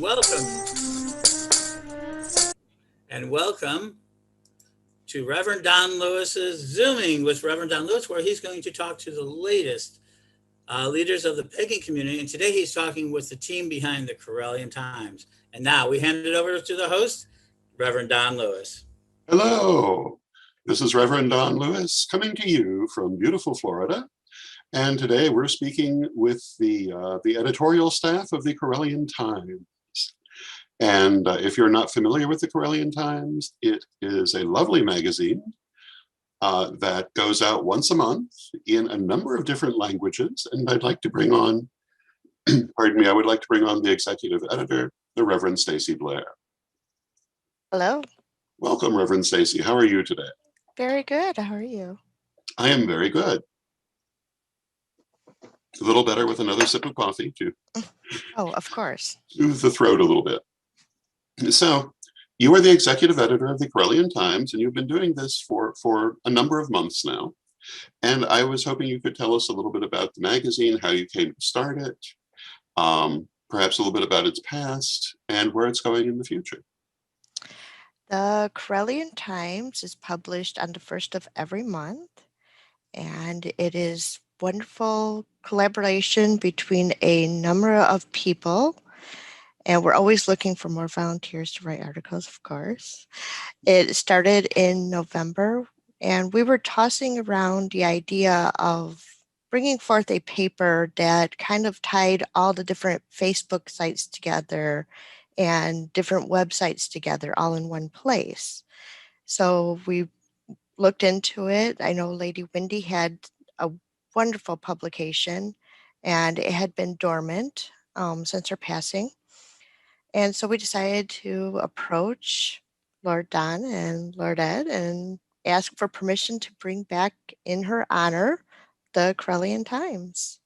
welcome. And welcome to Reverend Don Lewis's Zooming with Reverend Don Lewis, where he's going to talk to the latest leaders of the Pagan community. And today he's talking with the team behind the Correllian Times. And now we hand it over to the host, Reverend Don Lewis. Hello, this is Reverend Don Lewis coming to you from beautiful Florida. And today we're speaking with the editorial staff of the Correllian Times. And if you're not familiar with the Correllian Times, it is a lovely magazine that goes out once a month in a number of different languages. And I'd like to bring on, pardon me, I would like to bring on the executive editor, the Reverend Stacey Blair. Hello. Welcome, Reverend Stacey. How are you today? Very good. How are you? I am very good. A little better with another sip of coffee to of course. soothe the throat a little bit. So you are the executive editor of the Correllian Times, and you've been doing this for a number of months now. And I was hoping you could tell us a little bit about the magazine, how you came to start it, perhaps a little bit about its past and where it's going in the future. The Correllian Times is published on the first of every month, and it is wonderful collaboration between a number of people, and we're always looking for more volunteers to write articles, of course. It started in November, and we were tossing around the idea of bringing forth a paper that kind of tied all the different Facebook sites together and different websites together all in one place. So we looked into it. I know Lady Wendy had a wonderful publication, and it had been dormant since her passing. And so we decided to approach Lord Don and Lord Ed and ask for permission to bring back in her honor the Correllian Times.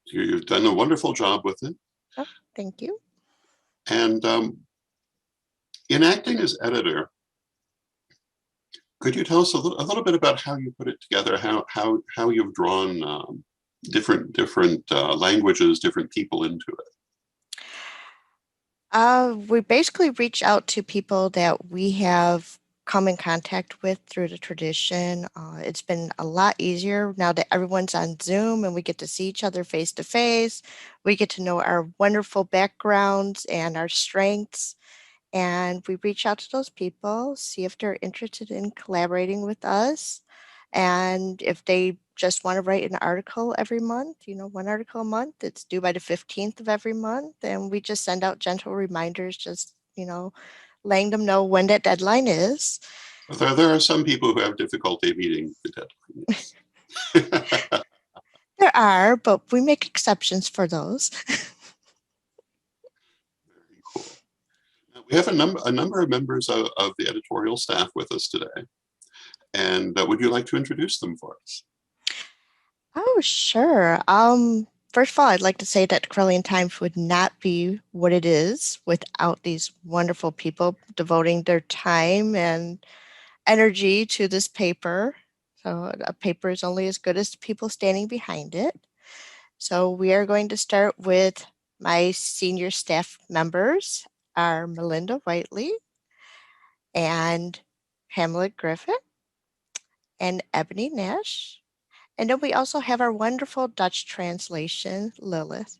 You've done a wonderful job with it. Oh, thank you. And in acting as editor, could you tell us a little bit about how you put it together, how you've drawn different languages, different people into it? We basically reach out to people that we have come in contact with through the tradition. It's been a lot easier now that everyone's on Zoom and we get to see each other face to face. We get to know our wonderful backgrounds and our strengths. And we reach out to those people, see if they're interested in collaborating with us. And if they just want to write an article every month, one article a month, it's due by the 15th of every month. And we just send out gentle reminders, just, letting them know when that deadline is. There are some people who have difficulty meeting the deadline. There are, but we make exceptions for those. Very cool. Now, we have a number of members of the editorial staff with us today. And would you like to introduce them for us? Oh, sure. First of all, I'd like to say that the Correllian Times would not be what it is without these wonderful people devoting their time and energy to this paper. So a paper is only as good as the people standing behind it. So we are going to start with my senior staff members, are Mylinda Whiteley and Pam Griffith and Ebony Nash. And then we also have our wonderful Dutch translation, Lillith.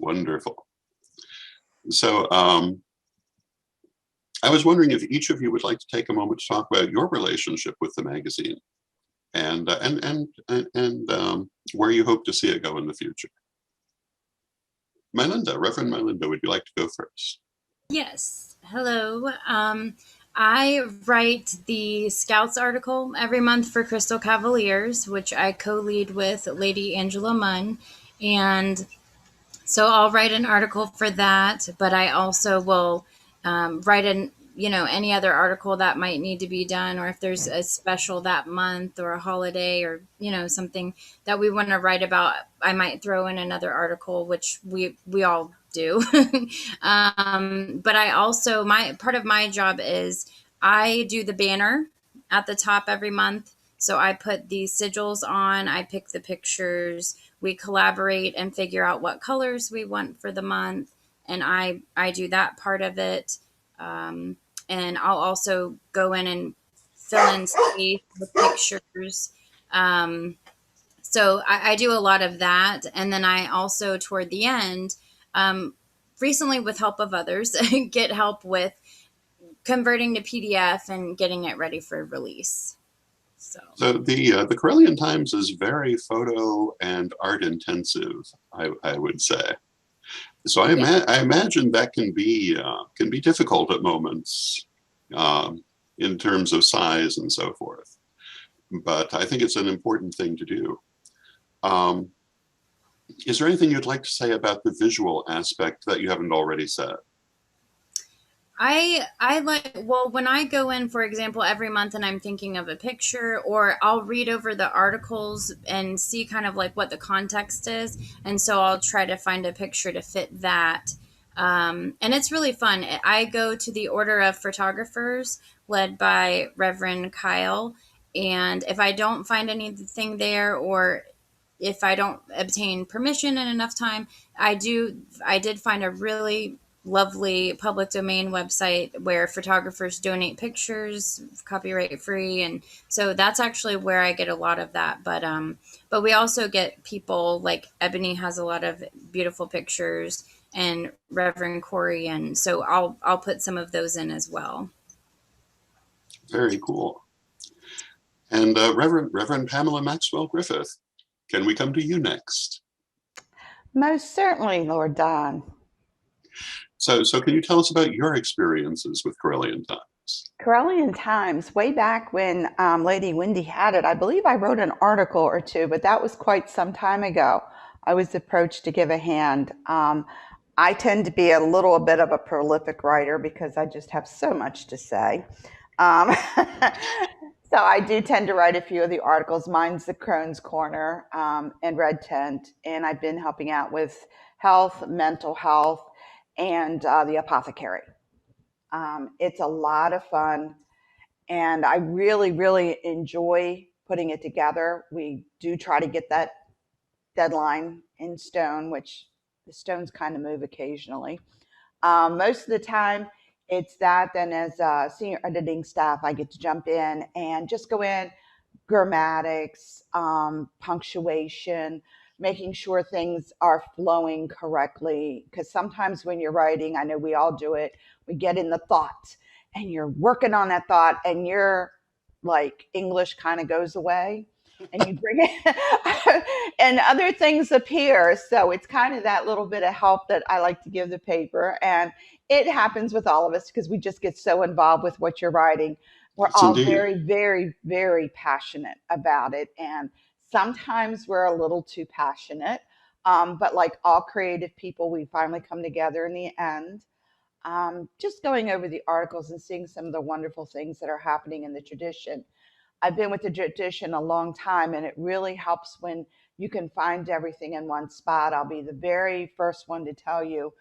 Wonderful. So I was wondering if each of you would like to take a moment to talk about your relationship with the magazine and where you hope to see it go in the future. Reverend Mylinda, would you like to go first? Yes. Hello. I write the Scouts article every month for Crystal Cavaliers, which I co-lead with Lady Angela Munn. And so I'll write an article for that, but I also will write any other article that might need to be done, or if there's a special that month or a holiday or, something that we want to write about, I might throw in another article, which we all do. But I also, part of my job is I do the banner at the top every month. So I put these sigils on, I pick the pictures, we collaborate and figure out what colors we want for the month. And I do that part of it. And I'll also go in and fill in space with pictures. So I do a lot of that. And then I also, toward the end, recently with help of others, get help with converting to PDF and getting it ready for release. So the Correllian Times is very photo and art intensive, I would say. So I imagine that can be difficult at moments in terms of size and so forth. But I think it's an important thing to do. Is there anything you'd like to say about the visual aspect that you haven't already said? I well, when I go in, for example, every month and I'm thinking of a picture, or I'll read over the articles and see kind of like what the context is. And so I'll try to find a picture to fit that. And it's really fun. I go to the Order of Photographers led by Reverend Kyle. And if I don't find anything there, or if I don't obtain permission in enough time, I did find a really lovely public domain website where photographers donate pictures copyright free, and so that's actually where I get a lot of that. But we also get people like Ebony has a lot of beautiful pictures, and Reverend Corey, and so I'll put some of those in as well. Very cool. And Reverend Pamela Maxwell Griffith, can we come to you next? Most certainly, Lord Don. So can you tell us about your experiences with Correllian Times? Correllian Times, way back when Lady Wendy had it, I believe I wrote an article or two, but that was quite some time ago. I was approached to give a hand. I tend to be a little bit of a prolific writer because I just have so much to say. So I do tend to write a few of the articles. Mine's the Crone's Corner and Red Tent, and I've been helping out with health, mental health, and the apothecary. It's a lot of fun, and I really, really enjoy putting it together. We do try to get that deadline in stone, which the stones kind of move occasionally. Most of the time, it's that. Then as senior editing staff, I get to jump in and just go in, grammatics, punctuation, making sure things are flowing correctly. Because sometimes when you're writing, I know we all do it, we get in the thought and you're working on that thought and you're like English kind of goes away and you bring it and other things appear. So it's kind of that little bit of help that I like to give the paper. And it happens with all of us because we just get so involved with what you're writing. We're Yes, all indeed. very, very, very passionate about it. And sometimes we're a little too passionate. But like all creative people, we finally come together in the end. Just going over the articles and seeing some of the wonderful things that are happening in the tradition. I've been with the tradition a long time, and it really helps when you can find everything in one spot. I'll be the very first one to tell you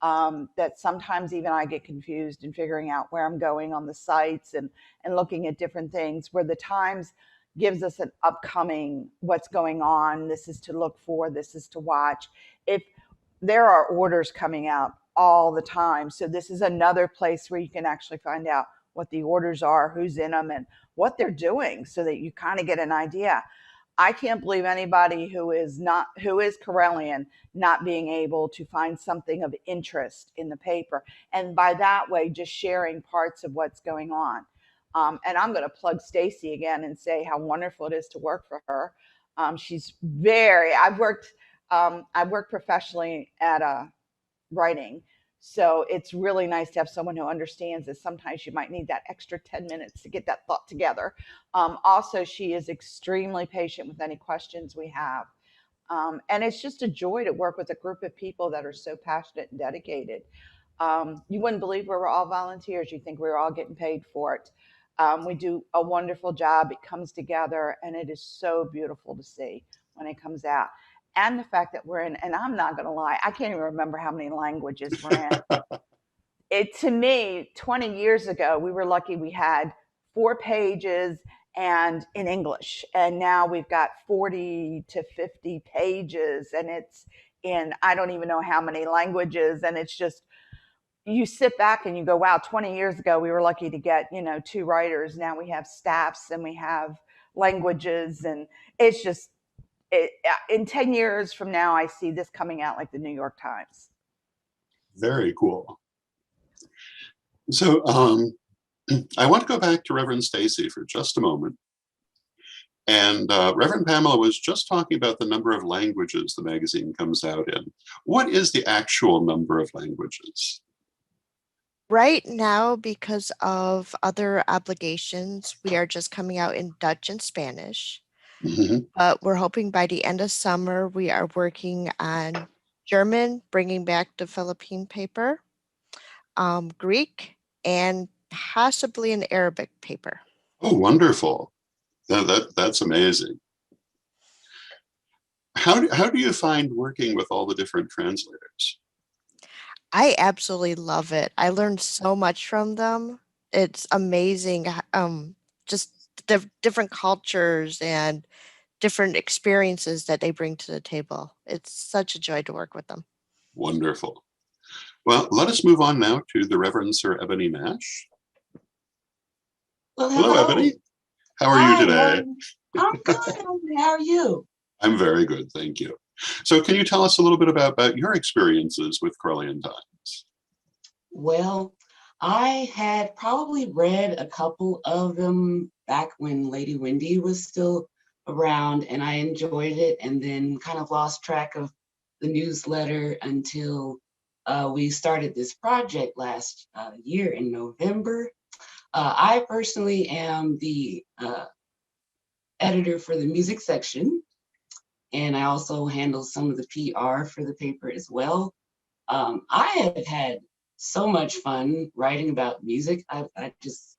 that sometimes even I get confused in figuring out where I'm going on the sites and looking at different things, where the Times gives us an upcoming what's going on. This is to look for, this is to watch. If there are orders coming out all the time. So this is another place where you can actually find out what the orders are, who's in them, and what they're doing, so that you kind of get an idea. I can't believe anybody who is Correllian not being able to find something of interest in the paper. And by that way, just sharing parts of what's going on. And I'm going to plug Stacey again and say how wonderful it is to work for her. She's I've worked professionally at writing. So it's really nice to have someone who understands that sometimes you might need that extra 10 minutes to get that thought together. Also, she is extremely patient with any questions we have. And it's just a joy to work with a group of people that are so passionate and dedicated. You wouldn't believe we were all volunteers. You think we were all getting paid for it. We do a wonderful job. It comes together, and it is so beautiful to see when it comes out. And the fact that we're in, and I'm not going to lie, I can't even remember how many languages we're in. To me, 20 years ago, we were lucky we had 4 pages and in English. And now we've got 40 to 50 pages, and it's in I don't even know how many languages. And it's just, you sit back and you go, wow, 20 years ago we were lucky to get 2 writers. Now we have staffs and we have languages, and it's just in 10 years from now I see this coming out like the New York Times. Very cool. So I want to go back to Reverend Stacey for just a moment. And Reverend Pamela was just talking about the number of languages the magazine comes out in. What is the actual number of languages? Right now, because of other obligations, we are just coming out in Dutch and Spanish. Mm-hmm. But we're hoping by the end of summer, we are working on German, bringing back the Philippine paper, Greek, and possibly an Arabic paper. Oh, wonderful. That's amazing. How do you find working with all the different translators? I absolutely love it. I learned so much from them. It's amazing, just the different cultures and different experiences that they bring to the table. It's such a joy to work with them. Wonderful. Well, let us move on now to the Reverend Ser Eboni Nash. Well, hello, Ebony. How are you today? I'm good. How are you? I'm very good, thank you. So can you tell us a little bit about your experiences with Correllian Times? Well, I had probably read a couple of them back when Lady Wendy was still around, and I enjoyed it, and then kind of lost track of the newsletter until we started this project last year in November. I personally am the editor for the music section, and I also handle some of the PR for the paper as well. I have had so much fun writing about music. I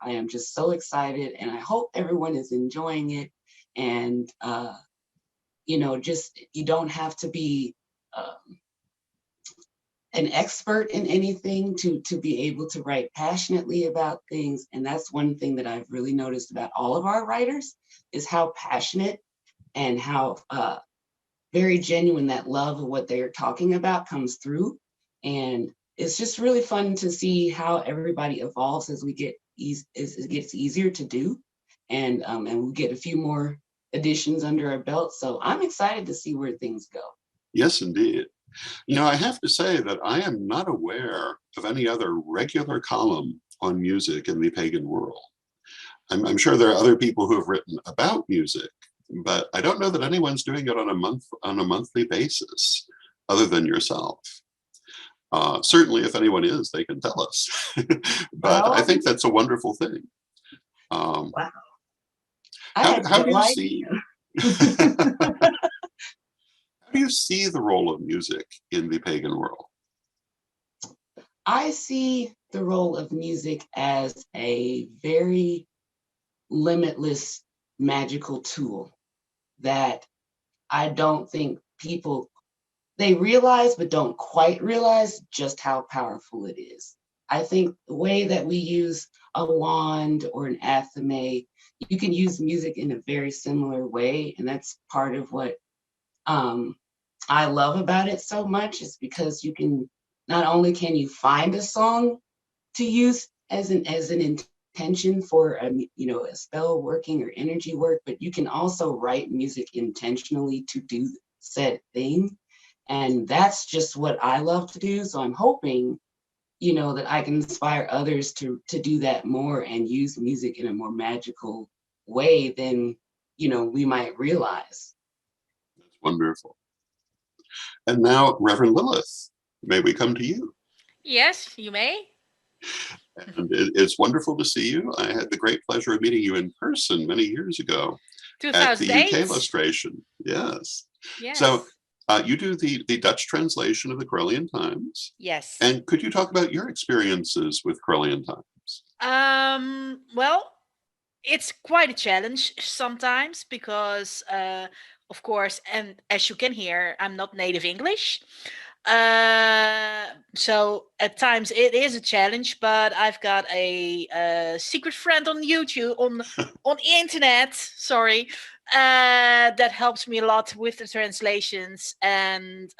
am just so excited, and I hope everyone is enjoying it. And just you don't have to be an expert in anything to be able to write passionately about things. And that's one thing that I've really noticed about all of our writers is how passionate and how very genuine that love of what they're talking about comes through. And it's just really fun to see how everybody evolves as we get as it gets easier to do. And we get a few more editions under our belt. So I'm excited to see where things go. Yes, indeed. I have to say that I am not aware of any other regular column on music in the pagan world. I'm sure there are other people who have written about music, but I don't know that anyone's doing it on a monthly basis other than yourself. Certainly, if anyone is, they can tell us. But I think that's a wonderful thing. Wow. How do you see? How do you see the role of music in the pagan world? I see the role of music as a very limitless magical tool that I don't think people, they realize but don't quite realize just how powerful it is. I think the way that we use a wand or an athame, you can use music in a very similar way, and that's part of what I love about it so much, is because you can, not only can you find a song to use as an intention for a spell working or energy work, but you can also write music intentionally to do said thing. And that's just what I love to do. So I'm hoping, that I can inspire others to do that more and use music in a more magical way than, we might realize. That's wonderful. And now, Reverend Lillith, may we come to you? Yes, you may. And it's wonderful to see you. I had the great pleasure of meeting you in person many years ago at the 2008. UK illustration. Yes. Yes. So you do the Dutch translation of the Correllian Times. Yes. And could you talk about your experiences with Correllian Times? Well, it's quite a challenge sometimes because, of course, and as you can hear, I'm not native English. So at times it is a challenge, but I've got a secret friend on YouTube, on internet, sorry, that helps me a lot with the translations. And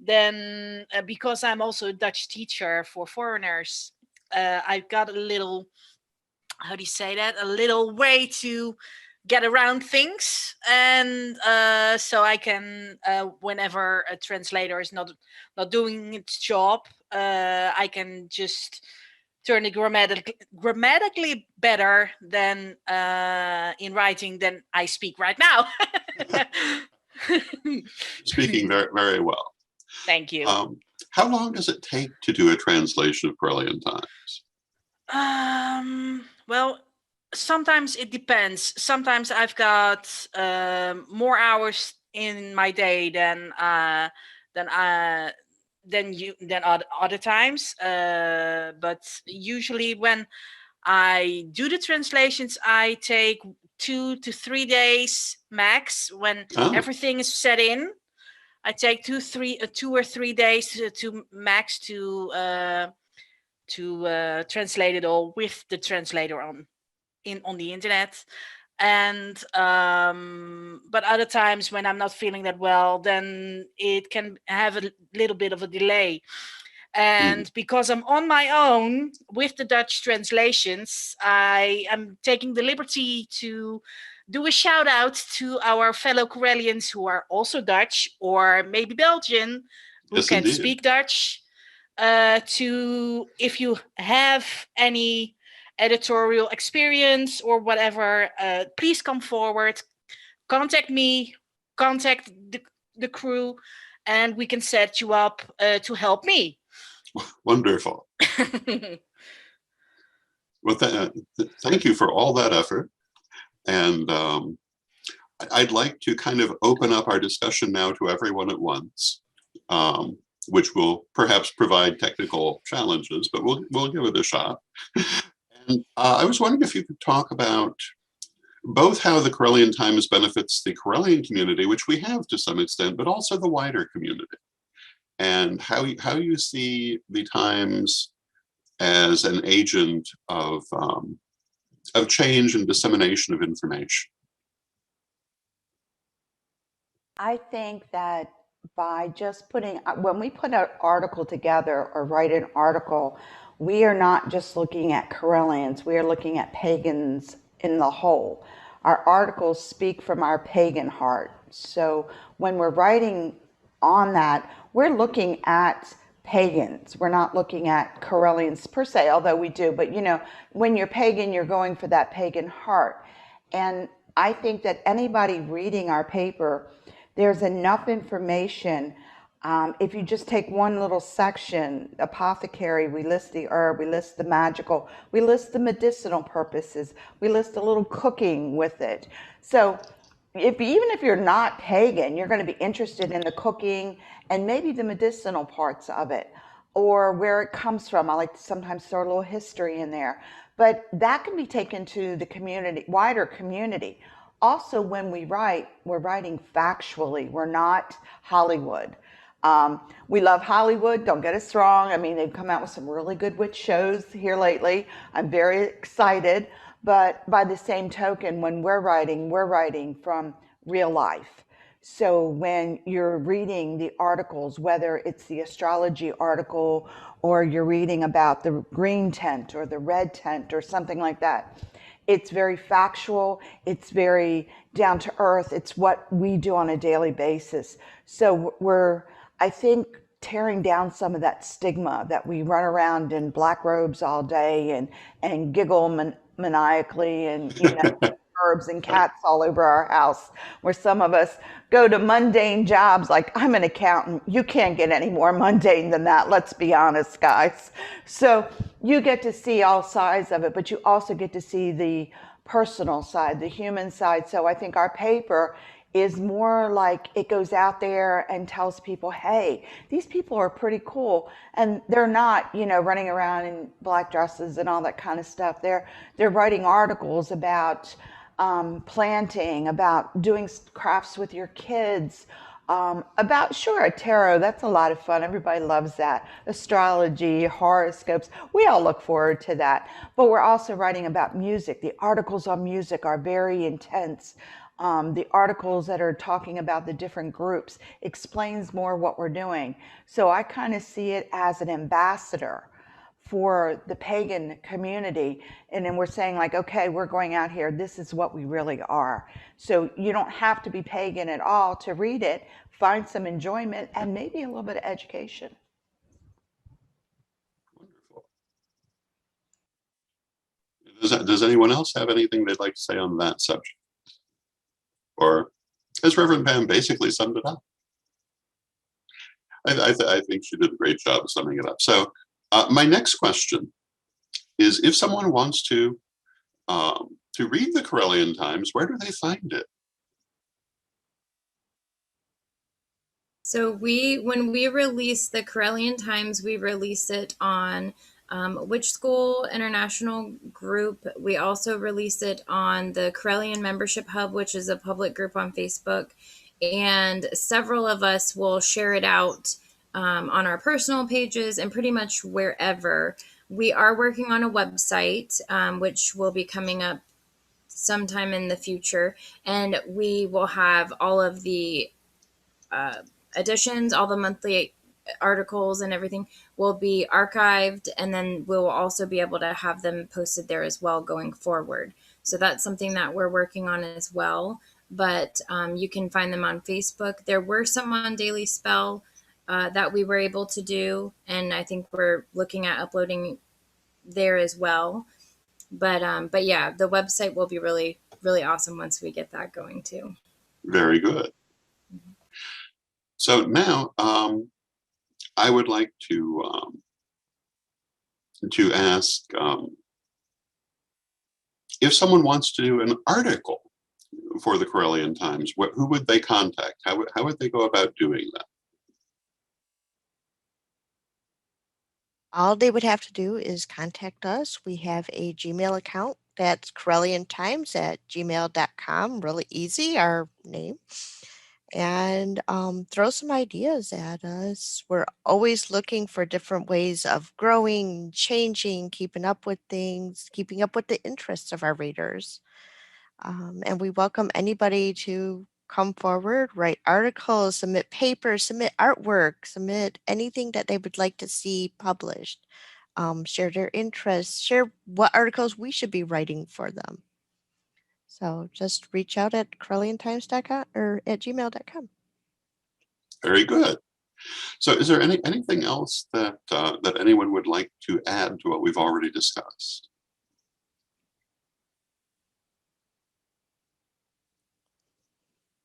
then because I'm also a Dutch teacher for foreigners, I've got a little, how do you say that? A little way to get around things, and so I can, whenever a translator is not doing its job, I can just turn it grammatically better than in writing than I speak right now. Speaking very, very well. Thank you. How long does it take to do a translation of Correllian Times? Well, sometimes it depends. Sometimes I've got more hours in my day than other times. But usually when I do the translations, I take 2 to 3 days max. When everything is set in, I take 2 or 3 days to max to translate it all with the translator on the internet. And but other times when I'm not feeling that well, then it can have a little bit of a delay. And because I'm on my own with the Dutch translations, I am taking the liberty to do a shout out to our fellow Correllians who are also Dutch or maybe Belgian, who can speak Dutch. To, if you have any editorial experience or whatever, please come forward, contact me, contact the crew, and we can set you up to help me. Wonderful. Well, thank you for all that effort. And I'd like to kind of open up our discussion now to everyone at once, which will perhaps provide technical challenges, but we'll give it a shot. And I was wondering if you could talk about both how the Correllian Times benefits the Correllian community, which we have to some extent, but also the wider community, and how you see the Times as an agent of change and dissemination of information. I think that by just when we put an article together or write an article, we are not just looking at Correllians, we are looking at pagans in the whole. Our articles speak from our pagan heart. So when we're writing on that, we're looking at pagans. We're not looking at Correllians per se, although we do. But you know, when you're pagan, you're going for that pagan heart. And I think that anybody reading our paper, there's enough information. If you just take one little section, apothecary, we list the herb, we list the magical, we list the medicinal purposes, we list a little cooking with it. So even if you're not pagan, you're going to be interested in the cooking and maybe the medicinal parts of it, or where it comes from. I like to sometimes throw a little history in there, but that can be taken to the community, wider community. Also, when we write, we're writing factually. We're not Hollywood. We love Hollywood, don't get us wrong. I mean, they've come out with some really good witch shows here lately. I'm very excited. But by the same token, when we're writing from real life. So when you're reading the articles, whether it's the astrology article or you're reading about the green tent or the red tent or something like that, it's very factual, it's very down to earth, it's what we do on a daily basis. So we're, I think, tearing down some of that stigma that we run around in black robes all day and giggle maniacally and, you know, herbs and cats all over our house, where some of us go to mundane jobs. Like, I'm an accountant. You can't get any more mundane than that. Let's be honest, guys. So you get to see all sides of it, but you also get to see the personal side, the human side. So I think our paper is more like it goes out there and tells people, hey, these people are pretty cool. And they're not, you know, running around in black dresses and all that kind of stuff. They're writing articles about planting, about doing crafts with your kids, Sure, tarot, that's a lot of fun. Everybody loves that. Astrology, horoscopes, we all look forward to that. But we're also writing about music. The articles on music are very intense. The articles that are talking about the different groups explains more what we're doing. So I kind of see it as an ambassador for the pagan community. And then we're saying like, okay, we're going out here. This is what we really are. So you don't have to be pagan at all to read it. Find some enjoyment and maybe a little bit of education. Wonderful. Does anyone else have anything they'd like to say on that subject? Or has Reverend Pam basically summed it up? I think she did a great job of summing it up. So my next question is, if someone wants to read the Correllian Times, where do they find it? So when we release the Correllian Times, we release it on Witch School International Group. We also release it on the Correllian Membership Hub, which is a public group on Facebook. And several of us will share it out on our personal pages and pretty much wherever. We are working on a website, which will be coming up sometime in the future. And we will have all of the editions, all the monthly articles and everything will be archived, and then we'll also be able to have them posted there as well going forward. So that's something that we're working on as well. But you can find them on Facebook. There were some on Daily Spell that we were able to do, and I think we're looking at uploading there as well. But yeah, the website will be really, really awesome once we get that going too. Very good. So now I would like to ask if someone wants to do an article for the Correllian Times, who would they contact? How would they go about doing that? All they would have to do is contact us. We have a Gmail account that's correlliantimes@gmail.com. Really easy, our name. And throw some ideas at us. We're always looking for different ways of growing, changing, keeping up with things, keeping up with the interests of our readers. And we welcome anybody to come forward, write articles, submit papers, submit artwork, submit anything that they would like to see published, share their interests, share what articles we should be writing for them. So just reach out at correlliantimes.com or at gmail.com. Very good. So is there anything else that that anyone would like to add to what we've already discussed?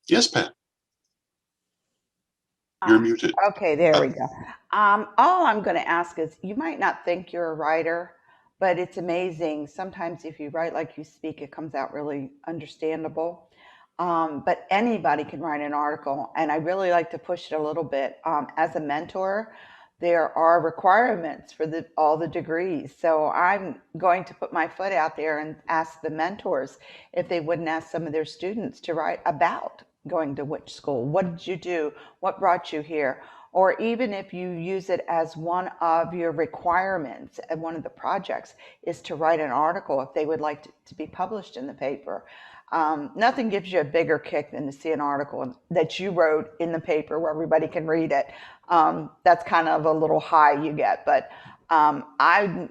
Yes, Pat. You're muted. Okay, there we go. All I'm going to ask is, you might not think you're a writer, but it's amazing. Sometimes if you write like you speak, it comes out really understandable. But anybody can write an article, and I really like to push it a little bit. As a mentor, there are requirements for all the degrees. So I'm going to put my foot out there and ask the mentors if they wouldn't ask some of their students to write about going to witch school. What did you do? What brought you here? Or even if you use it as one of your requirements and one of the projects is to write an article if they would like to be published in the paper. Nothing gives you a bigger kick than to see an article that you wrote in the paper where everybody can read it. That's kind of a little high you get. But I'm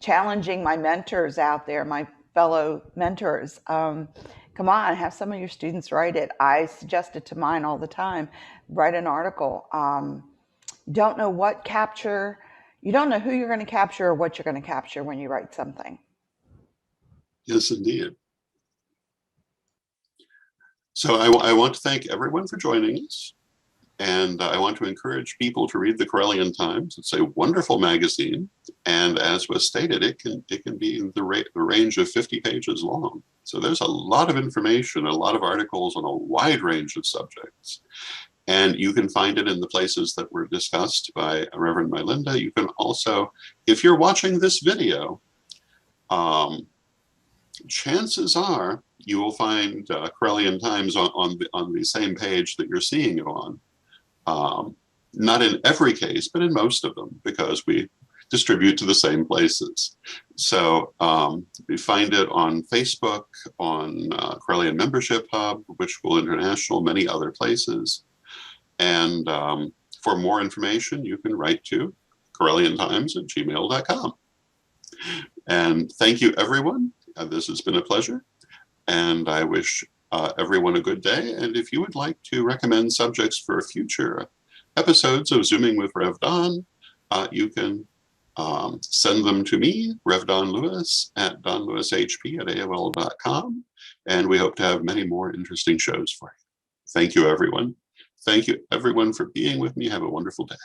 challenging my mentors out there, my fellow mentors. Come on, have some of your students write it. I suggest it to mine all the time. Write an article. Don't know what capture. You don't know who you're going to capture or what you're going to capture when you write something. Yes, indeed. So I want to thank everyone for joining us. And I want to encourage people to read the Correllian Times. It's a wonderful magazine. And as was stated, it can be in the range of 50 pages long. So there's a lot of information, a lot of articles on a wide range of subjects. And you can find it in the places that were discussed by Reverend Mylinda. You can also, if you're watching this video, chances are you will find Correllian Times on the same page that you're seeing it on. Not in every case, but in most of them, because we distribute to the same places. So we find it on Facebook, on Correllian Membership Hub, Witchful International, many other places. And for more information, you can write to correlliantimes@gmail.com. And thank you, everyone. This has been a pleasure. And I wish everyone a good day. And if you would like to recommend subjects for future episodes of Zooming with Rev Don, you can send them to me, Rev Don Lewis, at donlewishp@aol.com. And we hope to have many more interesting shows for you. Thank you, everyone. Thank you, everyone, for being with me. Have a wonderful day.